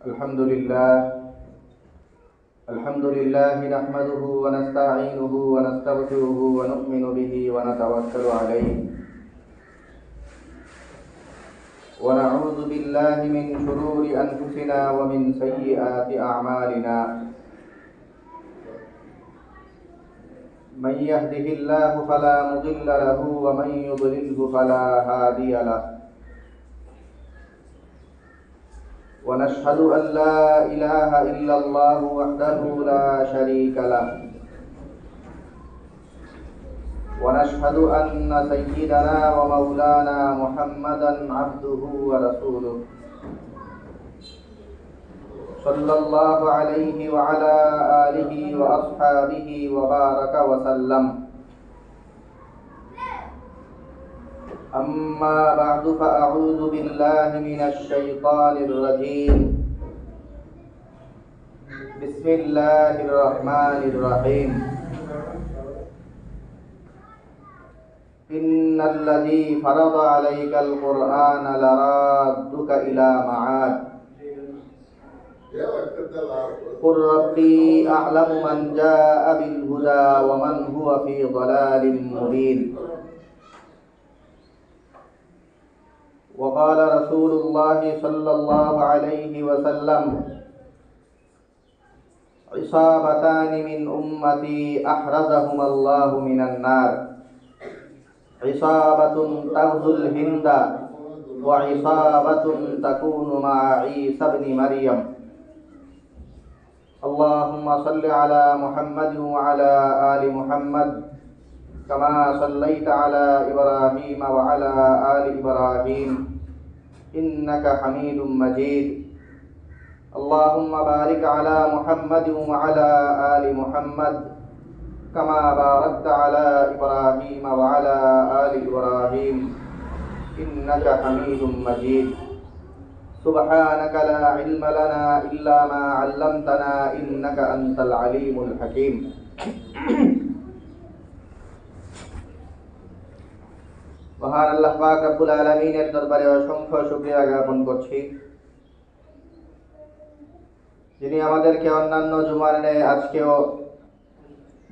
الحمد لله نحمده ونستعينه ونستغفره ونؤمن به ونتوكل عليه ونعوذ بالله من شرور أنفسنا ومن سيئات أعمالنا من يهده الله فلا مضل له ومن يضلله فلا هادي له ونشهد أن لا إله إلا الله وحده لا شريك له ونشهد أن سيدنا ومولانا محمدا عبده ورسوله صلى الله عليه وعلى آله وأصحابه وبارك وسلم. أما بعد فأعوذ بالله من الشيطان الرجيم. بسم الله الرحمن الرحيم. إن الذي فرض عليك القرآن لرادك إلى معاد قل ربي أعلم من جاء بالهدى ومن هو في ضلال مبين. وقال رسول الله صلى الله عليه وسلم عصابتان من أمتي أحرزهما الله من النار عصابة تغزو الهند وعصابة تكون مع عيسى بن مريم. اللهم صل على محمد وعلى آل محمد كما صليت على إبراهيم وعلى آل إبراهيم إنك حميد مجيد. اللهم بارك على محمد وعلى آل محمد كما باركت على إبراهيم وعلى آل إبراهيم إنك حميد مجيد. سبحانك لا علم لنا إلا ما علمتنا إنك أنت العليم الحكيم. মহান আল্লাহ পাক রব্বুল আলামিনের দরবারে অসংখ্য শুকরিয়া জ্ঞাপন করছি, যিনি আমাদেরকে অন্যান্য জুমার ন্যায় আজকেও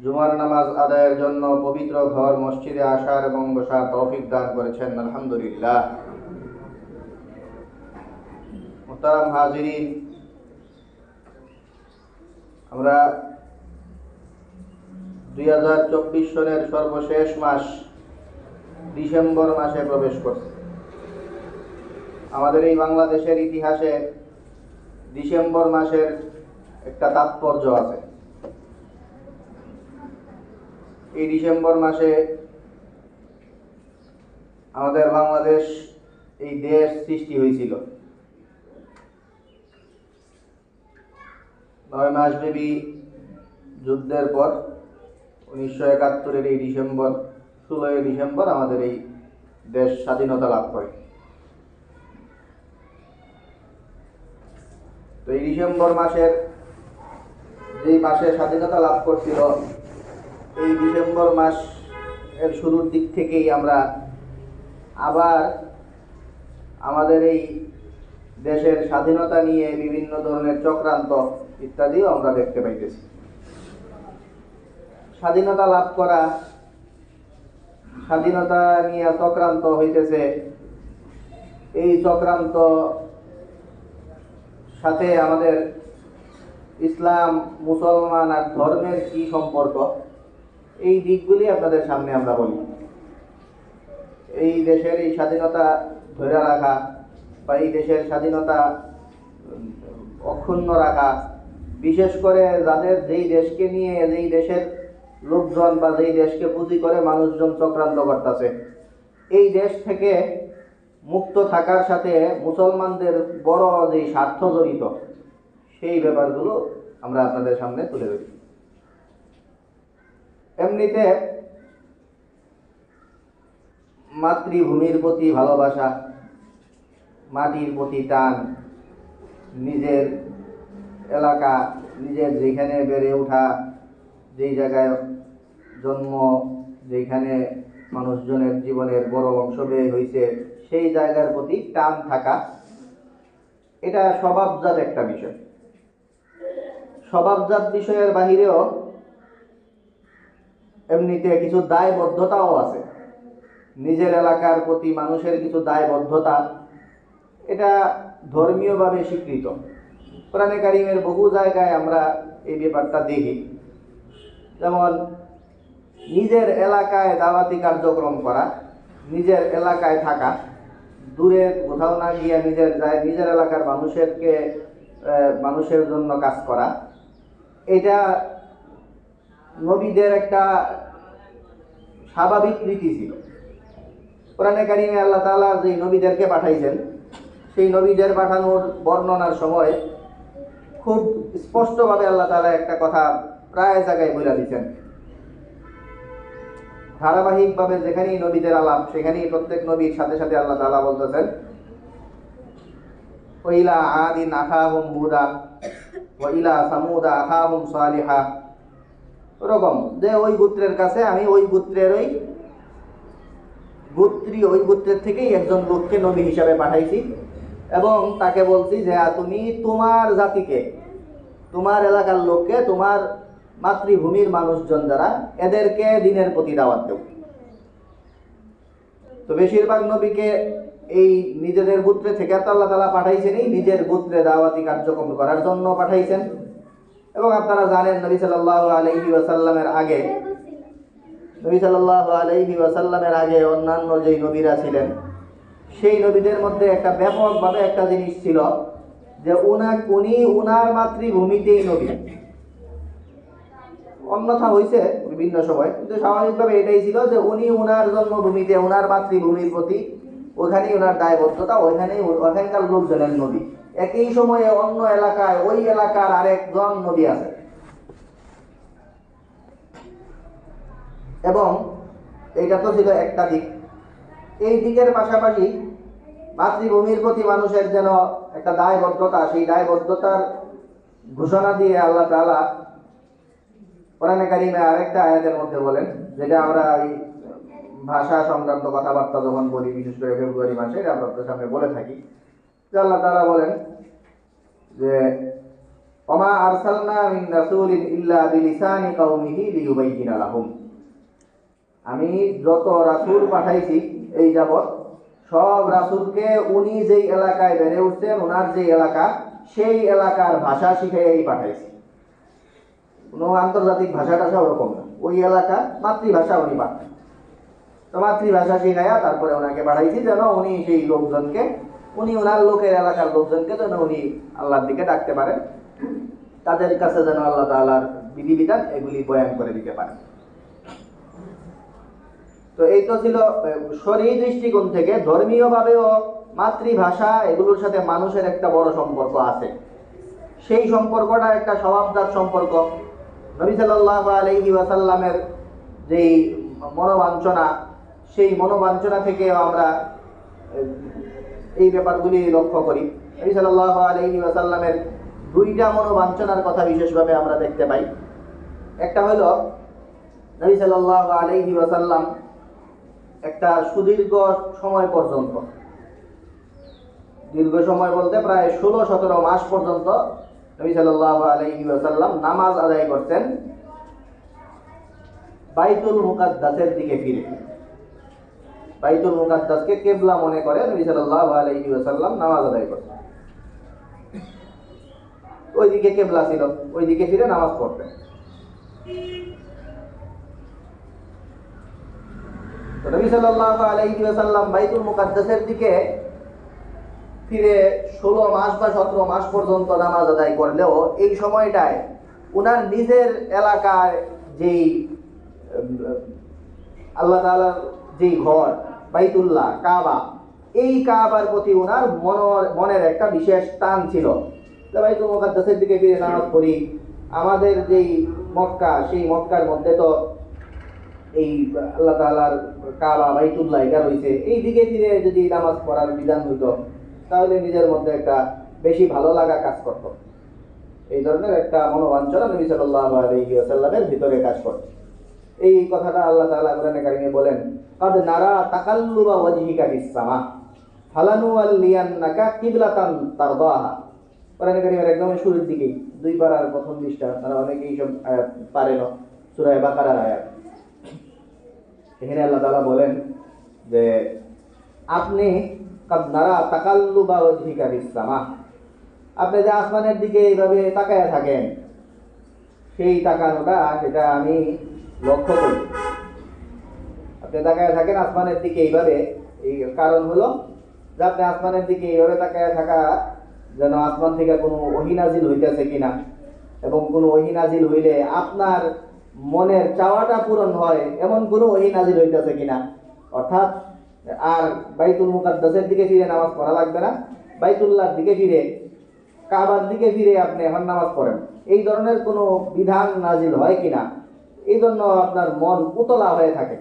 জুমার নামাজ আদায়ের জন্য পবিত্র ঘর মসজিদে আসার এবং বসার তৌফিক দান করেছেন। আলহামদুলিল্লাহ। মুহতারাম হাজিরিন, আমরা 2024 সনের সর্বশেষ মাস ডিসেম্বর মাসে প্রবেশ করছে। আমাদের এই বাংলাদেশের ইতিহাসে ডিসেম্বর মাসের একটা তাৎপর্য আছে। এই ডিসেম্বর মাসে আমাদের বাংলাদেশ, এই দেশ সৃষ্টি হয়েছিল। 9 মাসব্যাপী যুদ্ধের পর 1971-এর এই ডিসেম্বর, 16 ডিসেম্বর আমাদের এই দেশ স্বাধীনতা লাভ করে। তো এই ডিসেম্বর মাসের, যেই মাসে স্বাধীনতা লাভ করছিল, এই ডিসেম্বর মাস এর শুরুর দিক থেকেই আমরা আবার আমাদের এই দেশের স্বাধীনতা নিয়ে বিভিন্ন ধরনের চক্রান্ত ইত্যাদিও আমরা দেখতে পাইতেছি। স্বাধীনতা লাভ করা, স্বাধীনতা নিয়ে চক্রান্ত হইতেছে। এই চক্রান্ত সাথে আমাদের ইসলাম, মুসলমান আর ধর্মের কি সম্পর্ক, এই দিকগুলি আপনাদের সামনে আমরা বলি। এই দেশের এই স্বাধীনতা ধরে রাখা বা এই দেশের স্বাধীনতা অক্ষুণ্ণ রাখা, বিশেষ করে যাদের যেই দেশকে নিয়ে, যেই দেশের লোকজন বা যেই দেশকে পুঁজি করে মানুষজন চক্রান্ত করতেছে, এই দেশ থেকে মুক্ত থাকার সাথে মুসলমানদের বড় যেই স্বার্থ জড়িত, সেই ব্যাপারগুলো আমরা আপনাদের সামনে তুলে ধরি। এমনিতে মাতৃভূমির প্রতি ভালোবাসা, মাটির প্রতি টান, নিজের এলাকা, নিজের যেখানে বেড়ে ওঠা, যেই জায়গায় জন্ম, যেখানে মানুষজনের জীবনের বড় অংশ ব্যয় হয়েছে, সেই জায়গার প্রতি টান থাকা, এটা স্বভাবজাত একটা বিষয়। স্বভাবজাত বিষয়ের বাহিরেও এমনিতে কিছু দায়বদ্ধতাও আছে। নিজের এলাকার প্রতি মানুষের কিছু দায়বদ্ধতা, এটা ধর্মীয়ভাবে স্বীকৃত। কোরআনে কারিমের বহু জায়গায় আমরা এই ব্যাপারটা দেখি। যেমন নিজের এলাকায় দাওয়াতি কার্যক্রম করা, নিজের এলাকায় থাকা, দূরে কোথাও না গিয়ে নিজের এলাকার মানুষের জন্য কাজ করা, এটা নবীদের একটা স্বাভাবিক রীতি ছিল। কোরআনে কারিমে আল্লাহ তাআলা যে নবীদেরকে পাঠাইছেন, সেই নবীদের পাঠানোর বর্ণনার সময় খুব স্পষ্টভাবে আল্লাহ তাআলা একটা কথা প্রায় জায়গায় বলে দিয়েছেন। ধারাবাহিকভাবে যেখানেই নবীদের আলাপ, সেখানেই প্রত্যেক নবীর সাথে সাথে আল্লাহ তাআলা বলতেছেন, ওয়াইলা আদিন আখাহুম হুদা ওয়াইলা সামুদা আখাহুম সালিহা। ওরকম যে ওই গোত্রের কাছে আমি ওই গোত্রের ওই গোত্রের থেকেই একজন লোককে নবী হিসাবে পাঠাইছি এবং তাকে বলছি যে তুমি তোমার জাতিকে, তোমার এলাকার লোককে, তোমার মাতৃভূমির মানুষজন যারা, এদেরকে দিনের প্রতি দাওয়াত দেও। তো বেশিরভাগ নবীকে এই নিজেদের গোত্রে থেকে তো আল্লাহ তাআলা পাঠাইছেনই, নিজের গোত্রে দাওয়াতি কার্যক্রম করার জন্য পাঠাইছেন। এবং আপনারা জানেন নবী সাল্লাল্লাহু আলাইহি ওয়াসাল্লামের আগে অন্যান্য যেই নবীরা ছিলেন, সেই নবীদের মধ্যে একটা ব্যাপকভাবে একটা জিনিস ছিল যে উনি উনার মাতৃভূমিতেই নবী। অন্যথা হয়েছে বিভিন্ন সময়, কিন্তু স্বাভাবিকভাবে এটাই ছিল যে উনি উনার জন্মভূমিতে, উনার মাতৃভূমির প্রতি ওখানেই ওনার দায়বদ্ধতা, ওখানকার লোকজনের নবী। একই সময়ে অন্য এলাকায় ওই এলাকার আরেকজন নবী আছে। এবং এইটা তো ছিল একটা দিক। এই দিকের পাশাপাশি মাতৃভূমির প্রতি মানুষের যেন একটা দায়বদ্ধতা, সেই দায়বদ্ধতার ঘোষণা দিয়ে আল্লাহ তাআলা কোরআনে কারিমে আরেকটা আয়াতের মধ্যে বলেন, যেটা আমরা এই ভাষা সংক্রান্ত কথাবার্তা যখন বলি, বিশেষ করে ফেব্রুয়ারি মাসে, এটা আপনাদের সামনে বলে থাকি, যে আল্লাহ তাআলা বলেন যে ওমা আরসালনা মিন রাসূলিন ইল্লা বিলিসানি কওমিহি লিয়ুবাইয়িনা লাহুম। আমি যত রাসূল পাঠাইছি এই যাবৎ, সব রাসূলকে উনি যেই এলাকায় বেড়ে উঠছেন, ওনার যে এলাকা, সেই এলাকার ভাষা শিখাইয়াই পাঠাইছি। কোনো আন্তর্জাতিক ভাষা টাষা ওরকম না, ওই এলাকা মাতৃভাষা উনি পাঠান। তো মাতৃভাষা শিখাইয়া তারপরে ওনাকে পাঠাইছি যেন উনি সেই লোকজনকে, উনি ওনার লোকের এলাকার লোকজনকে যেন উনি আল্লাহর দিকে ডাকতে পারেন, তাদের কাছে যেন আল্লাহ তাআলার বিধিবিধান এগুলি বয়ান করে দিতে পারেন। তো এই তো ছিল শরীয়ী দৃষ্টিকোণ থেকে। ধর্মীয়ভাবেও মাতৃভাষা এগুলোর সাথে মানুষের একটা বড় সম্পর্ক আছে। সেই সম্পর্কটা একটা স্বভাবজাত সম্পর্ক। নবী সাল্লাল্লাহু আলাইহি ওয়াসাল্লামের যেই মনোবাঞ্ছনা, সেই মনোবাঞ্ছনা থেকে আমরা এই ব্যাপারগুলি লক্ষ্য করি। নবী সাল্লাল্লাহু আলাইহি ওয়াসাল্লামের দুইটা মনোবাঞ্ছনার কথা বিশেষভাবে আমরা দেখতে পাই। একটা হলো নবী সাল্লাল্লাহু আলাইহি ওয়াসাল্লাম একটা সুদীর্ঘ সময় পর্যন্ত, দীর্ঘ সময় বলতে প্রায় 16-17 মাস পর্যন্ত নবী সাল্লাল্লাহু আলাইহি ওয়াসাল্লাম নামাজ আদায় করতেন বাইতুল মুকাদ্দাসের দিকে ফিরে। বাইতুল মুকাদ্দাসকে কিবলা মনে করে নবী সাল্লাল্লাহু আলাইহি ওয়াসাল্লাম নামাজ আদায় করতেন। ওইদিকে কিবলা ছিল, ওইদিকে ফিরে নামাজ পড়তেন। তো নবী সাল্লাল্লাহু আলাইহি ওয়াসাল্লাম বাইতুল মুকাদ্দাসের দিকে ফিরে 16 মাস বা 17 মাস পর্যন্ত নামাজ আদায় করলেও এই সময়টায় উনার নিজের এলাকায় যেই আল্লাহ তাআলার যেই ঘর বাইতুল্লাহ কাবা, এই কাবার প্রতি উনার মনের একটা বিশেষ টান ছিল যে বাইতুল মুকাদ্দাসের দিকে ফিরে নামাজ পড়ি। আমাদের যেই মক্কা, সেই মক্কার মধ্যে তো এই আল্লাহ তাআলার কাবা বাইতুল্লাহ এটা রয়েছে, এই দিকে ফিরে যদি নামাজ পড়ার বিধান হইতো তাহলে নিজের মধ্যে একটা বেশি ভালো লাগা কাজ করত। এই ধরনের একটা মনোবাঞ্ছনা নবী সাল্লাল্লাহু আলাইহি ওয়াসাল্লামের ভিতরে কাজ করত। এই কথাটা আল্লাহ তাআলা কোরআনে কারিমে বলেন, কাদ নারা তাকাল্লুবা ওয়াজহিকা ফিস সামা। ফালানুওয়াল্লিয়ান্নাকা কিবলাতান তারদাহা। কোরআনে কারীমের একদম শুরুর দিকেই 2 পারার প্রথম পৃষ্ঠা, তারা অনেকেই সব পারে না, সূরা বাকারার আয়াত। এখানে আল্লাহ তাআলা বলেন যে আপনি কাদ নারা তাকাল্লুবা ওয়াজহিকা ফিস সামা, আপনি যে আসমানের দিকে এইভাবে তাকায়া থাকেন, সেই তাকানোটা সেটা আমি লক্ষ্য করি। আপনি তাকায়া থাকেন আসমানের দিকে এইভাবে, এই কারণ হলো যে আপনি আসমানের দিকে এইভাবে তাকায়া থাকা যেন আসমান থেকে কোনো ওহী নাজিল হইতেছে কিনা, এবং কোনো ওহী নাজিল হইলে আপনার মনের চাওয়াটা পূরণ হয় এমন কোনো ওহী নাজিল হইতেছে কিনা। অর্থাৎ আর বাইতুল মুকাদ্দাসের দিকে ফিরে নামাজ পড়া লাগবে না, বাইতুল্লাহর দিকে ফিরে, কাবার দিকে ফিরে আপনি এখন নামাজ পড়েন, এই ধরনের কোনো বিধান নাজিল হয় কিনা, এই জন্য আপনার মন উতলা হয়ে থাকে।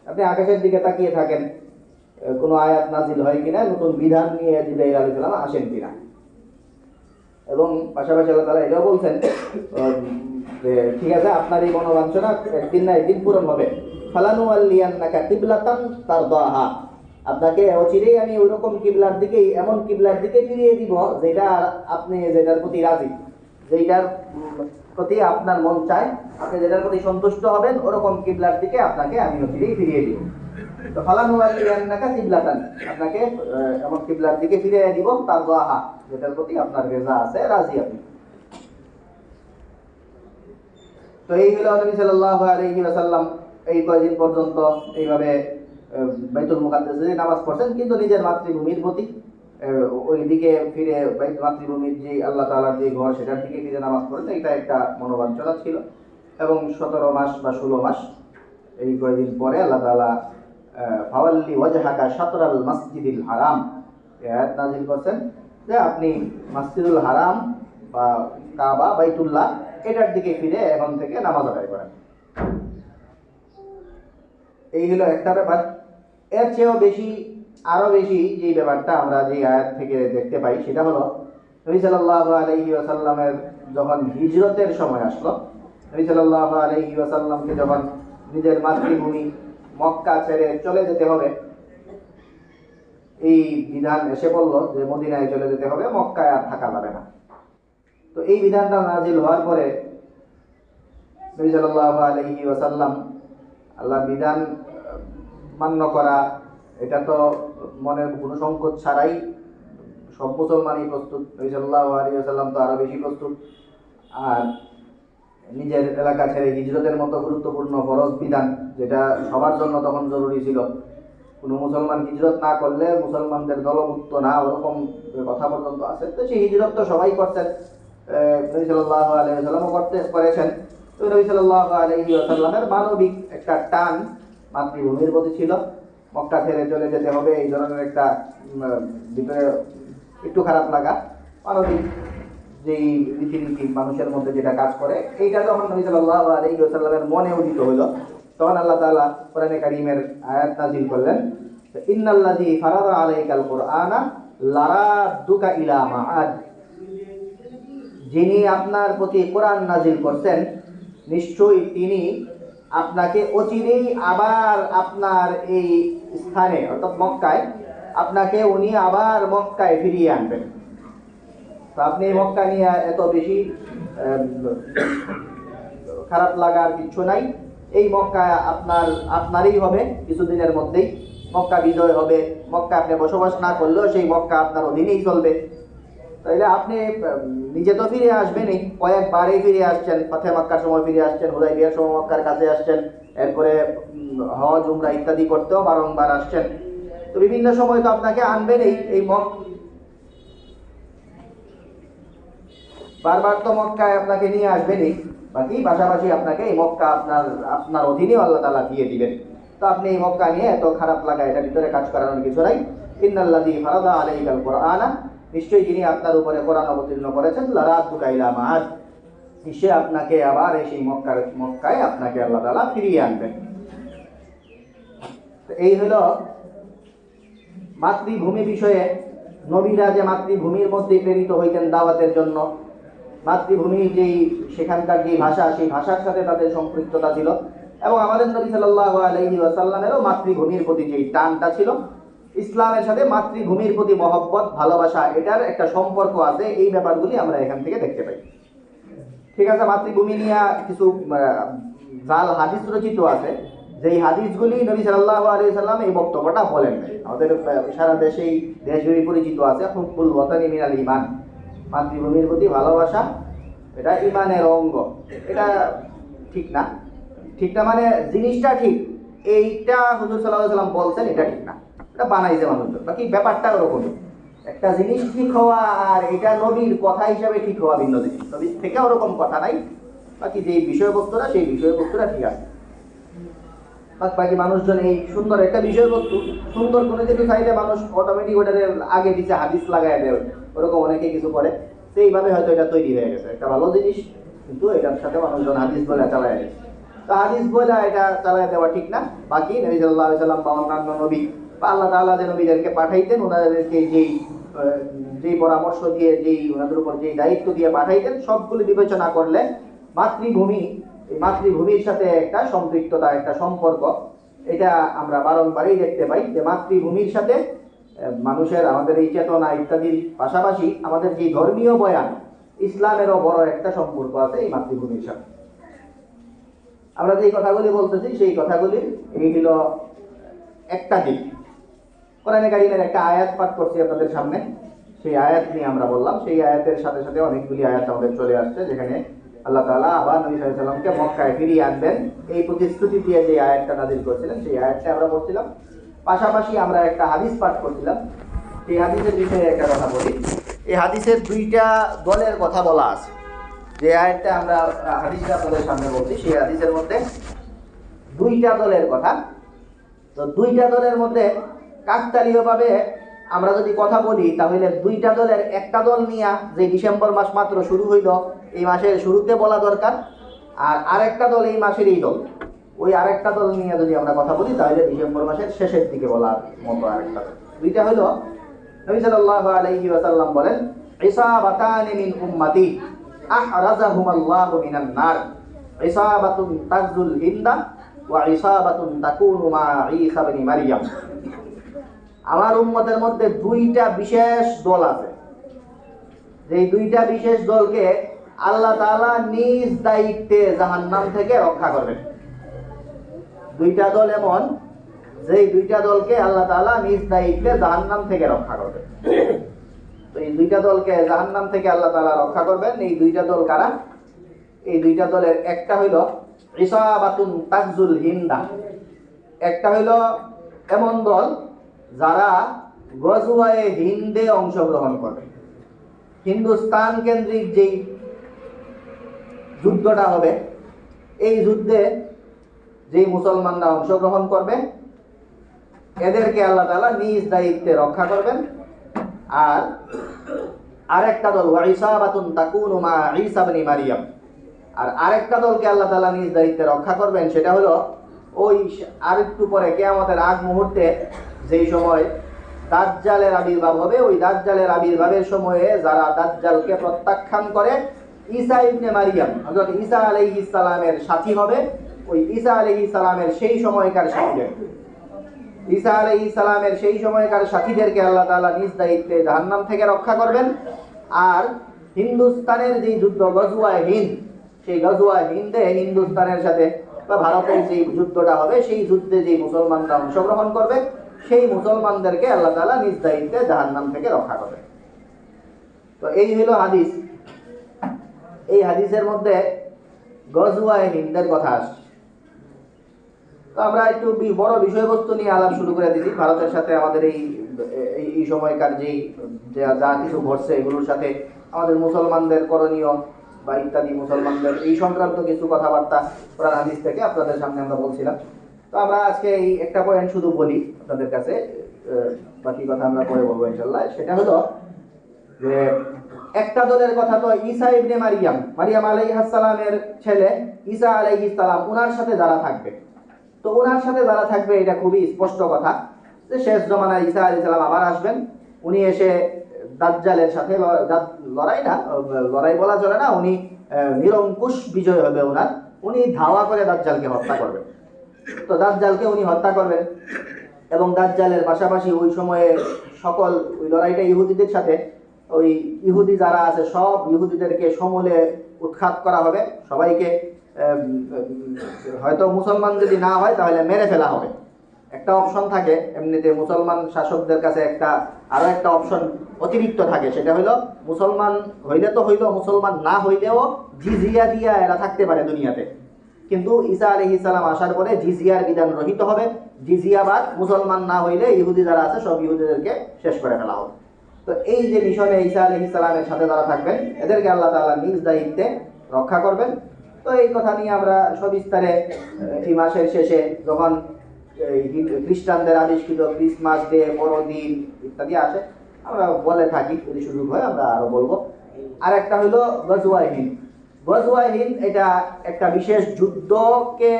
আপনি আকাশের দিকে তাকিয়ে থাকেন কোনো আয়াত নাজিল হয় কিনা, নতুন বিধান নিয়ে জিবরাইল আলাইহিস সালাম আসেন কিনা। এবং পাশাপাশি আল্লাহ তাআলা এটাও বলছেন যে ঠিক আছে, আপনার এই মনোবাঞ্ছনা একদিন না একদিন পূরণ হবে। ফালানুওয়াল্লিয়ান্নাকা কিবলাতান তারদাহা, আপনাকে অচিরেই আমি ওইরকম কিবলার দিকে, এমন কিবলার দিকে ফিরিয়ে দিব যেটা আপনি যেটার প্রতি রাজি, যেটার প্রতি আপনার মন চায়, আপনি যেটার প্রতি সন্তুষ্ট হবেন, ওরকম কিবলার দিকে আপনাকে আমি অচিরেই ফিরিয়ে দিব। তো ফালানুওয়াল্লিয়ান্নাকা কিবলাতান, আপনাকে এমন কিবলার দিকে ফিরিয়ে দিব তারদাহা, যেটার প্রতি আপনার রেজা আছে, রাজি আপনি। তো এই হলো নবী সাল্লাল্লাহু আলাইহি ওয়াসাল্লাম এই কয়েকদিন পর্যন্ত এইভাবে বাইতুল মুকাদ্দাসে নামাজ পড়ছেন, কিন্তু নিজের মাতৃভূমির প্রতি ওই দিকে ফিরে, মাতৃভূমির যে আল্লাহ তাআলার যে ঘর সেটার দিকে ফিরে নামাজ পড়েন, এটা একটা মনোবাঞ্ছনা ছিল। এবং 17 মাস বা 16 মাস এই কয়েকদিন পরে আল্লাহ তাআলা ফাওয়াল্লি ওয়াজহাকা শাতরাল মাসজিদিল হারাম আয়াত নাযিল করছেন যে আপনি মসজিদুল হারাম বা কাবা বাইতুল্লাহ এটার দিকে ফিরে এখন থেকে নামাজ আদায় করেন। এই হলো একটা ব্যাপার। এর চেয়েও বেশি, আরো বেশি যে ব্যাপারটা আমরা যে আয়াত থেকে দেখতে পাই সেটা হলো নবী সাল্লাল্লাহু আলাইহি ওয়াসাল্লামের যখন হিজরতের সময় আসলো, নবী সাল্লাল্লাহু আলাইহি ওয়াসাল্লামকে যখন নিজের মাতৃভূমি মক্কা ছেড়ে চলে যেতে হবে, এই বিধান এসে বললো যে মদিনায় চলে যেতে হবে, মক্কায় আর থাকা যাবে না। তো এই বিধানটা নাজিল হওয়ার পরে নবী সাল্লাল্লাহু আলাইহি ওয়াসাল্লাম আল্লাহর বিধান মান্য করা, এটা তো মনের কোনো সংকোচ ছাড়াই সব মুসলমানই প্রস্তুত। নবী সাল্লাল্লাহু আলাইহি ওয়াসাল্লাম তো আরো বেশি প্রস্তুত। আর নিজের এলাকা ছেড়ে হিজরতের মতো গুরুত্বপূর্ণ ফরজ বিধান, যেটা সবার জন্য তখন জরুরি ছিল, কোনো মুসলমান হিজরত না করলে মুসলমানদের দলভুক্ত না, ওরকম কথা পর্যন্ত আছে। তো সেই হিজরত তো সবাই করছেন, নবী সাল্লাল্লাহু আলাইহি ওয়াসাল্লামও করেছেন। তো নবী সাল্লাল্লাহু আলাইহি ওয়াসাল্লামের মানবিক একটা টান মাতৃভূমির প্রতি ছিল, মক্কা ছেড়ে চলে যেতে হবে এই ধরনের একটা ভিতরে একটু খারাপ লাগা, মানবিক যেই রীতিনীতি মানুষের মধ্যে যেটা কাজ করে, এইটা যখন নবী সাল্লাল্লাহু আলাইহি ওয়াসাল্লামের মনে উদিত হইল, তখন আল্লাহ তাআলা কোরআনে কারীমের আয়াত নাযিল করলেন, ইন্নাল্লাযী ফারাদা আলাইকাল কুরআনা লারাদ্দুকা ইলা মাআদ, যিনি আপনার প্রতি কোরআন নাযিল করছেন নিশ্চয়ই তিনি আপনাকে অচিরেই আবার আপনার এই স্থানে অর্থাৎ মক্কায়, আপনাকে উনি আবার মক্কায় ফিরিয়ে আনবেন। তো আপনি মক্কা নিয়ে এত বেশি খারাপ লাগার কিছু নাই। এই মক্কা আপনারই হবে, কিছুদিনের মধ্যেই মক্কা বিজয় হবে, মক্কা আপনি বসবাস না করলেও সেই মক্কা আপনার অধীনেই চলবে। তাইলে আপনি নিজে তো ফিরে আসবেনই, কয়েকবারই ফিরে আসছেন, ফাতহে মক্কার সময় ফিরে আসছেন, হুদাইবিয়ার সময় মক্কার কাছে আসছেন, এরপরে হজ উমরা ইত্যাদি করতেও বারংবার আসছেন। তো বিভিন্ন সময় তো আপনাকে আনবেনই, এই বারবার তো মক্কায় আপনাকে নিয়ে আসবেনই, বাকি পাশাপাশি আপনাকে এই মক্কা আপনার অধীনেও আল্লাহ তাআলা দিয়ে দিবেন। তো আপনি এই মক্কা নিয়ে এত খারাপ লাগা, এটা ভিতরে কাজ করানোর কিছু নাই। ইন্নাল্লাযী ফারাদা আলাইকাল কুরআনা, নিশ্চয়ই যিনি আপনার উপরে কোরআন অবতীর্ণ করেছেন, লারাদ্দুকা ইলা মাআদ, নিশ্চয়ই আপনাকে আবার সেই মক্কায় আপনাকে আল্লাহ তাআলা ফিরিয়ে আনবেন। এই হলো মাতৃভূমি বিষয়ে। নবীরা যে মাতৃভূমির মধ্যে প্রেরিত হইতেন দাওয়াতের জন্য, মাতৃভূমি যেই সেখানকার যে ভাষা, সেই ভাষার সাথে তাদের সম্পৃক্ততা ছিল, এবং আমাদের নবী সাল্লাল্লাহু আলাইহি ওয়াসাল্লামেরও মাতৃভূমির প্রতি যেই টানটা ছিল, ইসলামের সাথে মাতৃভূমির প্রতি মহব্বত, ভালোবাসা, এটার একটা সম্পর্ক আছে। এই ব্যাপারগুলি আমরা এখান থেকে দেখতে পাই। ঠিক আছে, মাতৃভূমি নিয়ে কিছু জাল হাদিস রচিত আছে, যেই হাদিসগুলি নবী সাল্লাল্লাহু আলাইহি সাল্লাম এই বক্তব্যটা বলেন নাই। আমাদের সারা দেশেই দেশজুড়ে পরিচিত আছে হুব্বুল ওয়াতানি মিনাল ঈমান, মাতৃভূমির প্রতি ভালোবাসা এটা ঈমানের অঙ্গ। এটা ঠিক না। ঠিক না মানে জিনিসটা ঠিক, এইটা হুজুর সাল্লাল্লাহু আলাইহি সাল্লাম বলছেন, এটা ঠিক না, এটা বানাইছে মানুষজন। বাকি ব্যাপারটা ওরকমই, একটা জিনিস ঠিক হওয়া আর এটা নবীর কথা হিসাবে ঠিক হওয়া ভিন্ন জিনিস। নবীর থেকে ওরকম কথা নাই, বাকি যে বিষয়বস্তুটা সেই বিষয়বস্তুটা ঠিক আছে। বাকি মানুষজন এই সুন্দর একটা বিষয়বস্তু, সুন্দর কোনো কিছু চাইলে মানুষ অটোমেটিক ওটার আগে পিছে হাদিস লাগাই দেয়, ওরকম অনেকে কিছু করে। সেইভাবে হয়তো এটা তৈরি হয়ে গেছে একটা ভালো জিনিস, কিন্তু এটার সাথে মানুষজন হাদিস বলে চালায় গেছে। তো হাদিস বলে এটা চালায় দেওয়া ঠিক না। বাকি নবী সাল্লাল্লাহু আলাইহি সাল্লাম বা অন্যান্য নবী বা আল্লাহ তাআলা যে নবীদেরকে পাঠাইতেন, ওনাদেরকে যেই পরামর্শ দিয়ে, যেই ওনাদের উপর যেই দায়িত্ব দিয়ে পাঠাইতেন, সবগুলি বিবেচনা করলে মাতৃভূমি, এই মাতৃভূমির সাথে একটা সম্পৃক্ততা, একটা সম্পর্ক, এটা আমরা বারংবারই দেখতে পাই যে মাতৃভূমির সাথে মানুষের, আমাদের এই চেতনা ইত্যাদির পাশাপাশি আমাদের যে ধর্মীয় বয়ান, ইসলামেরও বড় একটা সম্পর্ক আছে এই মাতৃভূমির সাথে। আমরা যে কথাগুলি বলতেছি সেই কথাগুলির এই হলো একটা দিক। কোরআনে কারীমের একটা আয়াত পাঠ করছি আপনাদের সামনে, সেই আয়াত নিয়ে আমরা বললাম। সেই আয়াতের সাথে সাথে অনেকগুলি আয়াত আমাদের চলে আসছে, যেখানে আল্লাহ তাআলা আবার নবী সাল্লাল্লাহু আলাইহি সাল্লামকে মক্কায় ফিরিয়ে আনবেন এই প্রতিশ্রুতি দিয়ে যে আয়াতটা নাযিল করেছিলেন, সেই আয়াতটা আমরা পড়ছিলাম। পাশাপাশি আমরা একটা হাদিস পাঠ করছিলাম। এই হাদিসের বিষয়ে একটা কথা বলি। এই হাদিসের দুইটা দলের কথা বলা আছে। যে আয়াতটা আমরা হাদিসটা আপনাদের সামনে বলছি, সেই হাদিসের মধ্যে দুইটা দলের কথা। তো দুইটা দলের মধ্যে কাকতালীয়ভাবে আমরা যদি কথা বলি, তাহলে দুইটা দলের একটা দল নিয়ে, যে ডিসেম্বর মাস মাত্র শুরু হইল, এই মাসের শুরুতে বলা দরকার। আর আরেকটা দল এই মাসের এই দল, ওই আরেকটা দল নিয়ে যদি আমরা কথা বলি, তাহলে ডিসেম্বর মাসের শেষের দিকে বলার মতো আরেকটা দল। দুইটা হইল, নবী সাল্লাল্লাহু আলাইহি ওয়াসাল্লাম বলেন, ইসাবাতানি মিন উম্মতি আহরাজাহুমাল্লাহু মিনান নার, ইসাবাতুন তাগজুল হিন্দা ওয়া ইসাবাতুন তাকুনু মা ঈসা ইবনে মারইয়াম। আমার উম্মতের মধ্যে দুইটা বিশেষ দল আছে, যেই দুইটা বিশেষ দলকে আল্লাহ তাআলা নিজ দায়িত্বে জাহান্নাম থেকে রক্ষা করবেন। দুইটা দল এমন, যেই দুইটা দলকে আল্লাহ তাআলা নিজ দায়িত্বে জাহান্নাম থেকে রক্ষা করবেন। তো এই দুইটা দলকে জাহান্নাম থেকে আল্লাহ তাআলা রক্ষা করবেন। এই দুইটা দল কারা? এই দুইটা দলের একটা হইল ইসাবাতুন তাগজুল হিন্দা, একটা হইল এমন দল যারা গজওয়ায়ে হিন্দে অংশগ্রহণ করবে। হিন্দুস্তান কেন্দ্রিক যেই যুদ্ধটা হবে, এই যুদ্ধে যেই মুসলমানরা অংশগ্রহণ করবে, এদেরকে আল্লাহ তাআলা নিজ দায়িত্বে রক্ষা করবেন। আর আরেকটা দল ইসাবাতুন তাকুনু মা ঈসা ইবনে মারইয়াম, আর আরেকটা দলকে আল্লাহ তাআলা নিজ দায়িত্বে রক্ষা করবেন, সেটা হলো ওই আরেকটু পরে কিয়ামতের আগ মুহূর্তে যেই সময় দাজ্জালের আবির্ভাব হবে, ওই দাজ্জালের আবির্ভাবের সময়ে যারা দাজ্জালকে প্রত্যাখ্যান করে ঈসা ইবনে মারইয়াম, হযরত ঈসা আলাইহিস সালামের সাথী হবে, ওই ঈসা আলাইহিস সালামের সেই সময়কার সাথীদের, ঈসা আলাইহিস সালামের সেই সময়কার সাথীদেরকে আল্লাহ তাআলা নিজ দায়িত্বে জাহান্নাম থেকে রক্ষা করবেন। আর হিন্দুস্তানের যে যুদ্ধ গজওয়ায়ে হিন্দ, সেই গজওয়ায়ে হিন্দে হিন্দুস্তানের সাথে বা ভারতের যে যুদ্ধটা হবে, সেই যুদ্ধে যে মুসলমানরা অংশগ্রহণ করবে, সেই মুসলমানদেরকে আল্লাহ তাআলা নিজ দায়িত্বে জাহান্নাম থেকে রক্ষা করবেন। তো এই হলো হাদিস। এই হাদিসের মধ্যে গজওয়ায়ে হিন্দের কথা আসছে। তো আমরা একটু বড় বিষয়বস্তু নিয়ে আলাপ শুরু করে দিচ্ছি। ভারতের সাথে আমাদের এই সময়কার যেই যা কিছু ঘটছে, এগুলোর সাথে আমাদের মুসলমানদের করণীয় বা ইত্যাদি, মুসলমানদের এই সংক্রান্ত কিছু কথাবার্তা কোরআন হাদিস থেকে আপনাদের সামনে আমরা বলছিলাম। তো আমরা আজকে এই একটা পয়েন্ট শুধু বলি আপনাদের কাছে, বাকি কথা আমরা পরে বলবো ইনশাআল্লাহ। সেটা হলো যে একটা দলের কথা তো ঈসা ইবনে মারইয়াম, মারইয়াম আলাইহিস সালামের ছেলে ঈসা আলাইহিস সালাম, ওনার সাথে যারা থাকবে, তো ওনার সাথে যারা থাকবে এটা খুবই স্পষ্ট কথা যে শেষ জমানায় ঈসা আলাইহিস সালাম আবার আসবেন। উনি এসে দাজ্জালের সাথে লড়াই বলা চলে না, উনি নিরঙ্কুশ বিজয় হবে ওনার। উনি ধাওয়া করে দাজ্জালকে হত্যা করবেন। তো দাজ্জালকে উনি হত্যা করবেন। এবং দাজ্জালের পাশাপাশি ওই সময়ে সকল ওই লড়াইটা ইহুদিদের সাথে, ওই ইহুদি যারা আছে সব ইহুদিদেরকে সমূলে উৎখাত করা হবে, সবাইকে হয়তো মুসলমান যদি না হয় তাহলে মেরে ফেলা হবে। একটা অপশন থাকে এমনিতে মুসলমান শাসকদের কাছে, আরো একটা অপশন অতিরিক্ত থাকে, সেটা হলো মুসলমান হইলে তো হইলো, মুসলমান না হইলেও জিজিয়া দিয়া এরা থাকতে পারে দুনিয়াতে। কিন্তু ঈসা আলাইহিস সালাম আসার পরে জিজিয়ার বিধান রহিত হবে। জিজিয়া বাদ, মুসলমান না হইলে ইহুদি যারা আছে সব ইহুদিদেরকে শেষ করে ফেলা হবে। তো এই যে মিশনে ঈসা আলাইহিস সালামের সাথে যারা থাকবেন এদেরকে আল্লাহ তাআলা নিজ দায়িত্বে রক্ষা করবেন। তো এই কথা নিয়ে আমরা সবিস্তারে এই মাসের শেষে যখন খ্রিস্টানদের আবিষ্কৃত ক্রিসমাস ডে, বড়দিন ইত্যাদি আসে আমরা বলে থাকি, যদি সুযোগ হয় আমরা আরো বলবো। আর একটা হলো গজওয়ায়ে হিন্দ। গজওয়ায়ে হিন্দ এটা একটা বিশেষ যুদ্ধকে,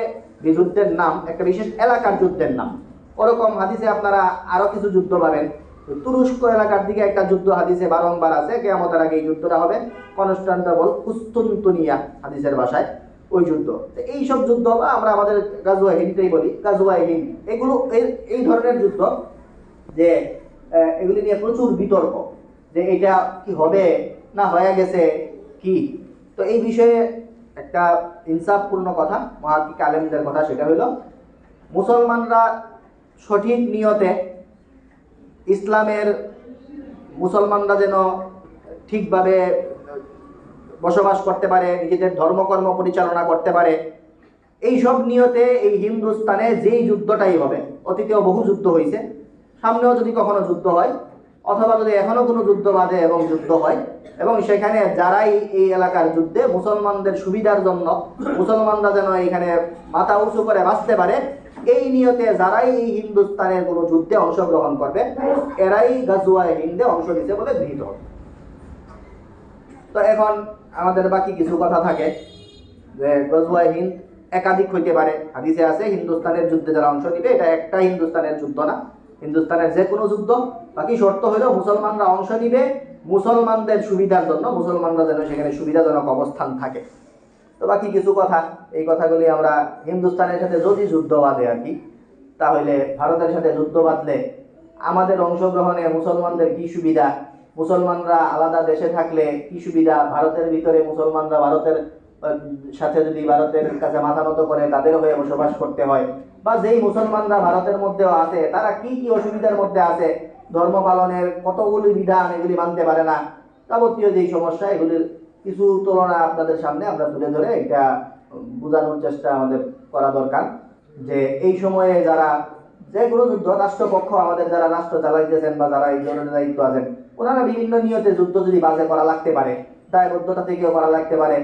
যে যুদ্ধের নাম একটা বিশেষ এলাকার যুদ্ধের নাম। ওরকম হাদিসে আপনারা আরো কিছু যুদ্ধ পাবেন। তুরস্ক এলাকার দিকে একটা যুদ্ধ হাদিসে বারংবার আছে, কিয়ামতের আগে এই যুদ্ধটা হবে, কনস্টান্টিনোপল, কুস্তুনতুনিয়া হাদিসের ভাষায় ওই যুদ্ধ। এই সব যুদ্ধ আমরা আমাদের গাজওয়ায়ে হিন্দটাই বলি, গাজওয়ায়ে হিন্দ। এগুলো এই ধরনের যুদ্ধ যে এগুলি নিয়ে প্রচুর বিতর্ক, যে এটা কি হবে না হয়ে গেছে কি। তো এই বিষয়ে একটা ইনসাফপূর্ণ কথা, মুহাক্কিক আলেমদের কথা, সেটা হলো মুসলমানরা সঠিক নিয়তে ইসলামের, মুসলমানরা যেন ঠিকভাবে বসবাস করতে পারে, নিজেদের ধর্মকর্ম পরিচালনা করতে পারে, এই সব নিয়তে এই হিন্দুস্তানে যেই যুদ্ধটাই হবে, অতীতেও বহু যুদ্ধ হয়েছে, সামনেও যদি কখনো যুদ্ধ হয়, অথবা যদি এখনো কোনো যুদ্ধ বাঁধে এবং যুদ্ধ হয়, এবং সেখানে যারাই এই এলাকার যুদ্ধে মুসলমানদের সুবিধার জন্য, মুসলমানরা যেন এখানে মাথা উঁচু করে বাঁচতে পারে, এই নিয়তে যারাই এই হিন্দুস্তানের কোনো যুদ্ধে অংশগ্রহণ করবে এরাই গাজওয়ায়ে হিন্দে অংশ নিতে বলে গৃহীত হবে। তো এখন আমাদের বাকি কিছু কথা থাকে যে গাজওয়ায়ে হিন্দ একাধিক হইতে পারে। হাদিসে আছে হিন্দুস্তানের যুদ্ধে যারা অংশ নিবে এটা একটা হিন্দুস্তানের যুদ্ধ না, হিন্দুস্তানের যে কোনো যুদ্ধ। বাকি শর্ত হলো মুসলমানরা অংশ নিবে মুসলমানদের সুবিধার জন্য, মুসলমানরা যেন সেখানে সুবিধাজনক অবস্থান থাকে। তো বাকি কিছু কথা, এই কথাগুলি আমরা হিন্দুস্তানের সাথে যদি যুদ্ধ বাঁধে আর কি, তাহলে ভারতের সাথে যুদ্ধ বাঁধলে আমাদের অংশগ্রহণে মুসলমানদের কি সুবিধা, মুসলমানরা আলাদা দেশে থাকলে কি সুবিধা, ভারতের ভিতরে মুসলমানরা ভারতের সাথে যদি ভারতের কাছে মাথা নত করে তাদের হয়ে বসবাস করতে হয়, বা যেই মুসলমানরা ভারতের মধ্যেও আছে তারা কি কি অসুবিধার মধ্যে আছে, ধর্ম পালনের কতগুলি বিধান এগুলি মানতে পারে না, যাবতীয় যেই সমস্যা এগুলির কিছু তুলনা আপনাদের সামনে আমরা তুলে ধরে এটা বোঝানোর চেষ্টা আমাদের করা দরকার। যে এই সময়ে যারা যে কোনো যুদ্ধ, রাষ্ট্রপক্ষ আমাদের যারা রাষ্ট্র চালাইতেছেন বা যারা এই ধরনের দায়িত্ব আছেন, ওনারা বিভিন্ন নিয়তে যুদ্ধ যদি বাজে করা লাগতে পারে, দায়বদ্ধতা থেকেও করা লাগতে পারে,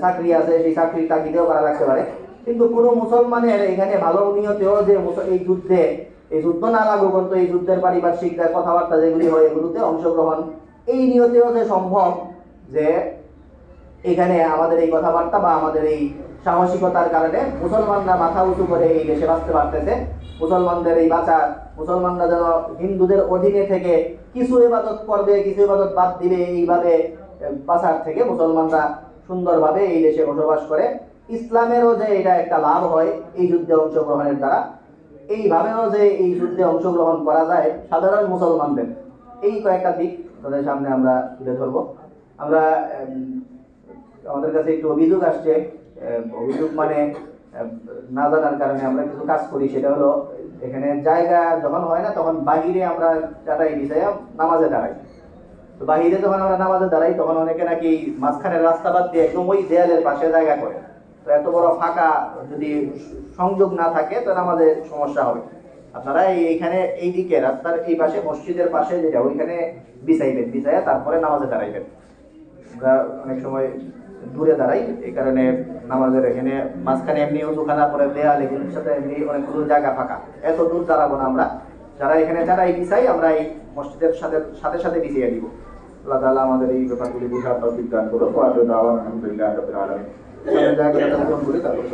চাকরি আছে সেই চাকরির তাগিদেও করা লাগতে পারে, কিন্তু কোনো মুসলমানের এখানে ভালো নিয়তেও যে এই যুদ্ধে, এই যুদ্ধ না লাগুক কিন্তু এই যুদ্ধের পারিপার্শ্বিক কথাবার্তা যেগুলি হয় এগুলোতে অংশগ্রহণ, এই নিয়তেও যে সম্ভব যে এখানে আমাদের এই কথাবার্তা বা আমাদের এই সাহসিকতার কারণে মুসলমানরা মাথা উঁচু করে এই দেশে বাঁচতে পারতেছে, মুসলমানদের এই বাঁচার, মুসলমানরা যেন হিন্দুদের অধীনে থেকে কিছু ইবাদত করবে, কিছু ইবাদত বাদ দিবে, এইভাবে বাঁচার থেকে মুসলমানরা সুন্দরভাবে এই দেশে বসবাস করে, ইসলামেরও যে এটা একটা লাভ হয় এই যুদ্ধে অংশগ্রহণের দ্বারা, এইভাবেও যে এই যুদ্ধে অংশগ্রহণ করা যায় সাধারণ মুসলমানদের, এই কয়েকটা দিক তাদের সামনে আমরা তুলে ধরবো। আমরা আমাদের কাছে একটু অভিযোগ আসছে, অভিযোগ মানে না জানার কারণে আমরা কিছু কাজ করি, সেটা হলো এখানে জায়গা যখন হয় না তখন বাহিরে আমরা চাটাই বিছাইয়া নামাজে দাঁড়াই। তো বাহিরে যখন আমরা নামাজে দাঁড়াই তখন অনেকে নাকি মাঝখানের রাস্তা বাদ দিয়ে একদম ওই দেয়ালের পাশে জায়গা করে। তো এত বড় ফাঁকা যদি সংযোগ না থাকে তো নামাজে সমস্যা হবে। আপনারা এইখানে এই দিকে রাস্তার এই পাশে মসজিদের পাশে যেটা ওইখানে বিছাইবেন, বিছাইয়া তারপরে নামাজে দাঁড়াইবেন। আমরা অনেক সময় দূরে দাঁড়াই, এই কারণে নামাজের এখানে মাঝখানে এমনি উজুখানা করে দেয়াল এগুলোর সাথে এমনি অনেকগুলো জায়গা ফাঁকা, এত দূর দাঁড়াবো না আমরা। যারা এখানে যারা এই বিছাই আমরা এই মসজিদের সাথে সাথে সাথে বিছিয়ে দিব। আল্লাহ তাআলা আমাদের এই ব্যাপারগুলি বুঝার তৌফিক দান করুন। আলহামদুলিল্লাহ রাব্বিল আলামিন। জায়গাটা গ্রহণ করি তারপর